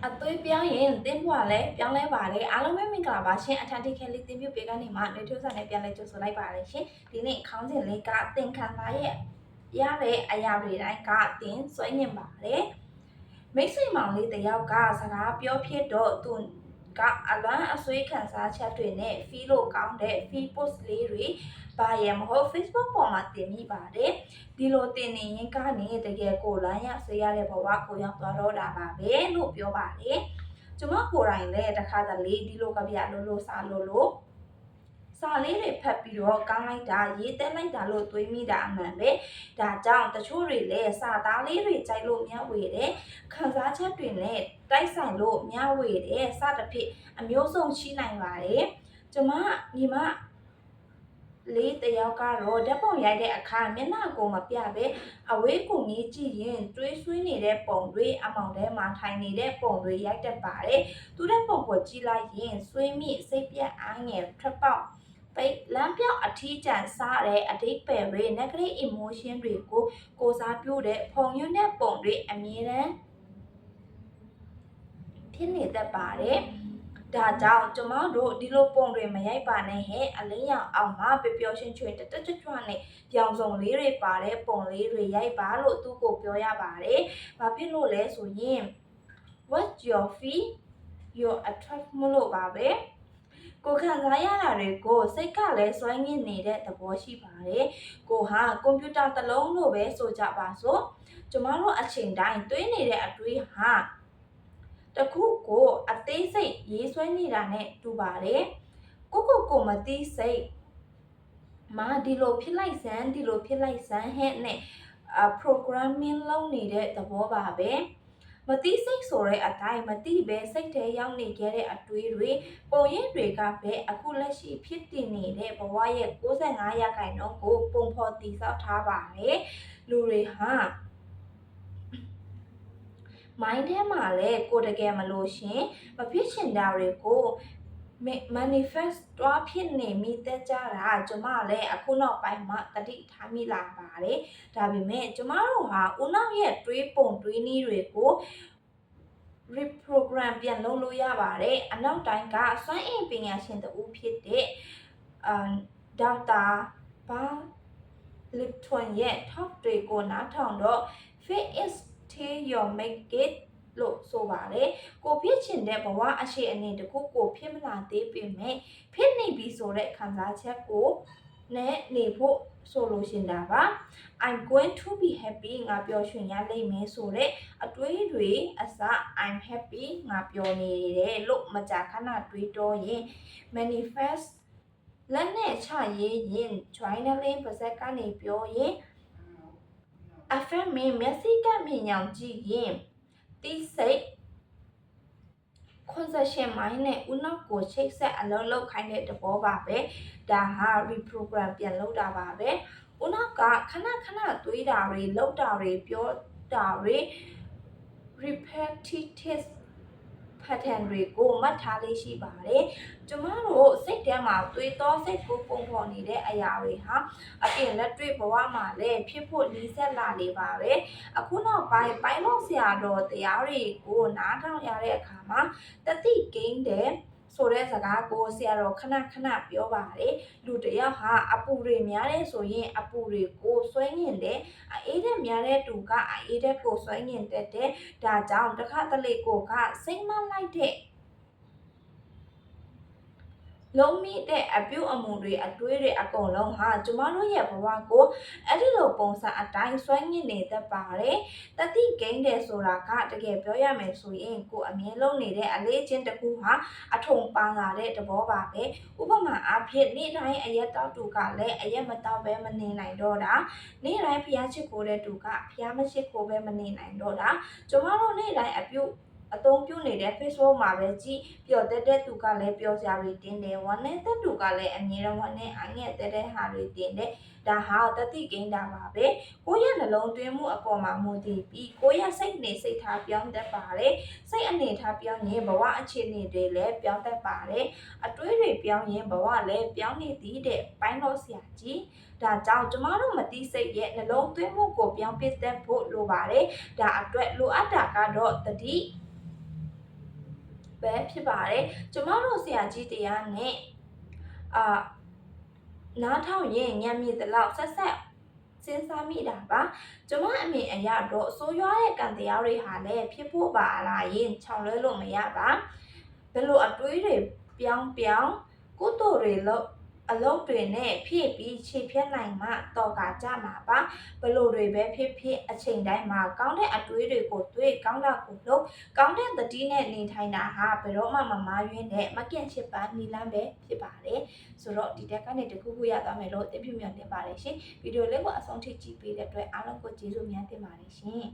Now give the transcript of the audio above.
အသွေးပြောင်းရင်တင်းပွားလဲပြောင်းလဲပါတယ်အားလုံးပဲမင်္ဂလာပါရှင်အထက်တိခဲလေးတင်ပြပေးကနေမှနေထိုးစားနဲ့ပြန်လဲကြိုဆိုလိုက်ပါတယ်ရှင်ဒီနေ့ခေါင်းစဉ်လေးကသင်္ခါရရဲ့ရတဲ့အရာတွေတိုင်းကတင်ဆွဲညင်ပါတယ်မိတ်ဆွေမောင်လေးတယောက်ကစကားပြောဖြစ်တော့သူကအလွမ်းအဆွေးခံစားချက်တွေနဲ့ feel လို့ကောင်းတဲ့ feel post လေးတွေပါရမဟုတ် Facebook ပေါ်မှာတင်မိပါတယ်ဒီလိုတင်နေရင်ကနေတကယ်ကိုလမ်းရဆွေးရတဲ့ဘဝကိုရောက်သွားတော့တာပါပဲလို့ပြောပါတယ်ကျွန်မကိုယ်တိုင်လည်းတစ်ခါတလေဒီလိုကဗျာလို့စာလို့စာလေးတွေဖတ်ပြီးတော့ကောင်းလိုက်တာရေးတက်လိုက်တာလို့တွေးမိတာအမှန်ပဲဒါကြောင့်တချို့တွေလည်းစာသားလေးတွေကြိုက်လို့မျှဝေတယ်ခံစားချက်တွေနဲ့တိုက်ဆိုင်လို့မျှဝေတယ်စသဖြင့်အမျိုးစုံရှိနိုင်ပါတယ်ကျွန်မညီမလေးတယောက်ကတော့ဓာတ်ပုံရိုက်တဲ့အခါမျက်နှာကိုမပြပဲအဝေးကိုငေးကြည့်ရင်တွေးဆွေးနေတဲ့ပုံတွေအမောင်ထဲမှာထိုင်နေတဲ့ပုံတွေရိုက်တတ်ပါတယ်သူတဲ့ပုံကိုကြည့်လိုက်ရင်ဆွေးမိစိတ်ပြတ်အားငယ်ထွက်ပေါက်ပိတ်လမ်းပြောက်အထီးကျန်စားတဲ့အဓိပ္ပာယ်တွေ negative emotion တွေကိုကိုစားပြုတဲ့ဖုံညွန့်တဲ့ပုံတွေအမြဲတမ်းဖြစ်နေတတ်ပါတယ်ဒါကြောင့်ကျမတို့ဒီလိုပုံတွေမရိုက်ပါနဲ့ဟဲ့အလင်းရောင်အောင်မှာပျော်ရွှင်ချွေတက်တက်ကြွနဲ့ရောင်စုံလေးတွေပါတဲ့ပုံလေးတွေရိုက်ပါလို့သူ့ကိုပြောရပါတယ်။ဘာဖြစ်လို့လဲဆိုရင် what your feel your attract မလို့ပါပဲ။ကိုခံစားရတာတွေကိုစိတ်ကလည်းစွန့်ညစ်နေတဲ့သဘောရှိပါတယ်။ကိုဟာကွန်ပျူတာတစ်လုံးလို့ပဲဆိုကြပါစို့။ကျမတို့အချိန်တိုင်းတွေးနေတဲ့အတွေးဟာတခုကိုအသေးစိတ်ရေးဆွဲနေတာနဲ့တူပါတယ်ကိုမသိစိတ်မာဒီလိုဖြစ်လိုက်စမ်းဒီလိုဖြစ်လိုက်စမ်းဟဲ့နဲ့programming လုပ်နေတဲ့သဘောပါပဲမသိစိတ်ဆိုတဲ့အတိုင်းမသိပဲစိတ်ထဲရောက်နေခဲ့တဲ့အတွေးတွေပုံရိပ်တွေကပဲအခုလက်ရှိဖြစ်တည်နေတဲ့ဘဝရဲ့65%ကိုပုံဖော်တည်ဆောက်ထားပါတယ်လူတွေဟာမိုင်းထဲမှာလည်းကိုတကယ်မလို့ရှင်မဖြစ်ချင်တာတွေကို manifest တွားဖြစ်နေမိတဲ့ကြတာကျမလည်းအခုနောက်ပိုင်းမှာတတိထားမိလာပါတယ်ဒါပေမဲ့ကျမတို့ဟာဦးနောက်ရဲ့တွေးပုံတွေးနည်းတွေကို reprogram ပြန်လုပ်လို့ရပါတယ်အနောက်တိုင်းကစွမ်းအင်ပညာရှင်တဦးဖြစ်တဲ့ဒေါက်တာဘာလစ်ထွန်ရဲ့ talk တွေကိုနားထောင်တော့ Faith is till you make it လို့ဆိုပါတယ်ကိုဖြစ်ချင်တဲ့ဘဝအရှိအနေတခုကိုဖြစ်မလာသေးပေမဲ့ဖြစ်နေပြီဆိုတဲ့ခံစားချက်ကိုနဲ့နေဖို့ဆိုလို့ရှင်တာပါ I'm going to be happy ငါပျော်ရွှင်ရလိမ့်မယ်ဆိုတဲ့အတွေးတွေအစ I'm happy ငါပျော်နေတယ်လို့မကြာခဏတွေးတော့ရင် manifest လက်နဲ့ချရေးရင် journaling ပါဇက်ကနေပြောရင် affirming မျက်စိကမြင်အောင်ကြည့်ရင်တိစိတ် concession mind နဲ့ဦးနောက်ကိုချိတ်ဆက်အလုပ်လုပ်ခိုင်းတဲ့သဘောပါပဲဒါဟာ reprogram ပြန်လုပ်တာပါပဲဦးနောက်ကခဏတွေးတာတွေလုပ်တာတွေပြောတာတွေ repetitive pattern တွေကိုမှတ်ထားလေးရှိပါတယ်ကျမတို့စိတ်ထဲမှာတွေးသောစိတ်ကိုပုံဖော်နေတဲ့အရာတွေဟာအပြင်လက်တွေ့ဘဝမှာလည်းဖြစ်ဖို့lýဆက်လာနေပါပဲအခုနောက်ပိုင်းလို့ဆရာတော်တရားတွေကိုနားထောင်ရတဲ့အခါမှာတတိကိန်းတဲ့ဆိုတဲ့စကားကိုဆရာတော်ခဏပြောပါတယ်လူတယောက်ဟာအပူတွေများတဲ့ဆိုရင်အပူတွေကိုဆွဲငင်တယ်အေးတဲ့များတဲ့သူကအေးတဲ့ကိုဆွဲငင်တဲ့ဒါကြောင့်တစ်ခါတလေကိုကစိတ်မလိုက်တဲ့လုံးမိတဲ့အပြုအမူတွေအတွေးတွေအကုန်လုံးဟာကျမတို့ရဲ့ဘဝကိုအဲ့ဒီလိုပုံစံအတိုင်းဆွဲငင်နေတတ်ပါတယ်တတိကိန်းတယ်ဆိုတာကတကယ်ပြောရမယ်ဆိုရင်ကိုအမြဲလုံးနေတဲ့အလေးချင်းတစ်ခုဟာအထုံပါလာတဲ့သဘောပါပဲဥပမာအားဖြင့်နေ့တိုင်းအရက်တောက်သူကလည်းအရက်မတောက်ပဲမနေနိုင်တော့တာနေ့တိုင်းဖျားချစ်ကိုတဲ့သူကဖျားမချစ်ကိုပဲမနေနိုင်တော့တာကျမတို့နေ့တိုင်းအသုံးပြုနေတဲ့ Facebook မှာပဲကြည့်ပျော်တဲ့သူကလည်းပျော်စရာတွေတင်တယ်ဝမ်းနေတဲ့သူကလည်းအမြဲတမ်းဝမ်းနဲ့အငဲ့တဲ့ဟာတွေတင်တယ်ဒါဟာတတိကိန်းတာပါပဲကိုယ့်ရဲ့နှလုံးသွင်းမှုအပေါ်မှာမူတည်ပြီးကိုယ့်ရဲ့စိတ်နေစိတ်ထားပြောင်းတတ်ပါတယ်စိတ်အနေထားပြောင်းရင်ဘဝအခြေအနေတွေလည်းပြောင်းတတ်ပါတယ်အတွေးတွေပြောင်းရင်ဘဝလည်းပြောင်းနေသည်တဲ့ပိုင်းလို့ဆရာကြီးဒါကြောင့်ကျမတို့မတိစိတ်ရဲ့နှလုံးသွင်းမှုကိုပြောင်းပြတတ်ဖို့လိုပါတယ်ဒါအတွက်လိုအပ်တာကတော့တတိ ပဲဖြစ်ပါတယ်ကျမတို့ဆရာကြီးတရားနဲ့နားထောင်ရင်ညံမြင့်တဲ့လောက်ဆက်စဉ်းစားမိတာပါကျမအမြင်အရတော့အစိုးရရဲ့ကံတရားတွေဟာလည်းဖြစ်ဖို့ပါလာရင်ခြောက်လွဲလို့မရပါဘယ်လိုအတွေးတွေပြောင်းကုသိုလ်တွေလို့အလုပ်တွေနဲ့ဖြည့်ပြီးခြေဖြတ်နိုင်မှတော့ကကြမှာပါဘယ်လိုတွေပဲဖြစ်အချိန်တိုင်းမှာကောင်းတဲ့အတွေးတွေကိုတွေးကောင်းတာကိုလုပ်ကောင်းတဲ့တတိနဲ့နေထိုင်တာဟာဘယ်တော့မှမမားယွင်းတဲ့မကန့်ချစ်ပန်းနီလန်းပဲဖြစ်ပါတယ်ဆိုတော့ဒီတက်ကနေတခုခုရသွားမယ်လို့တင်ပြမြင်တင်ပါတယ်ရှင်ဗီဒီယိုလေးကိုအဆုံးထိကြည့်ပေးတဲ့အတွက်အားလုံးကိုကျေးဇူးများတင်ပါတယ်ရှင်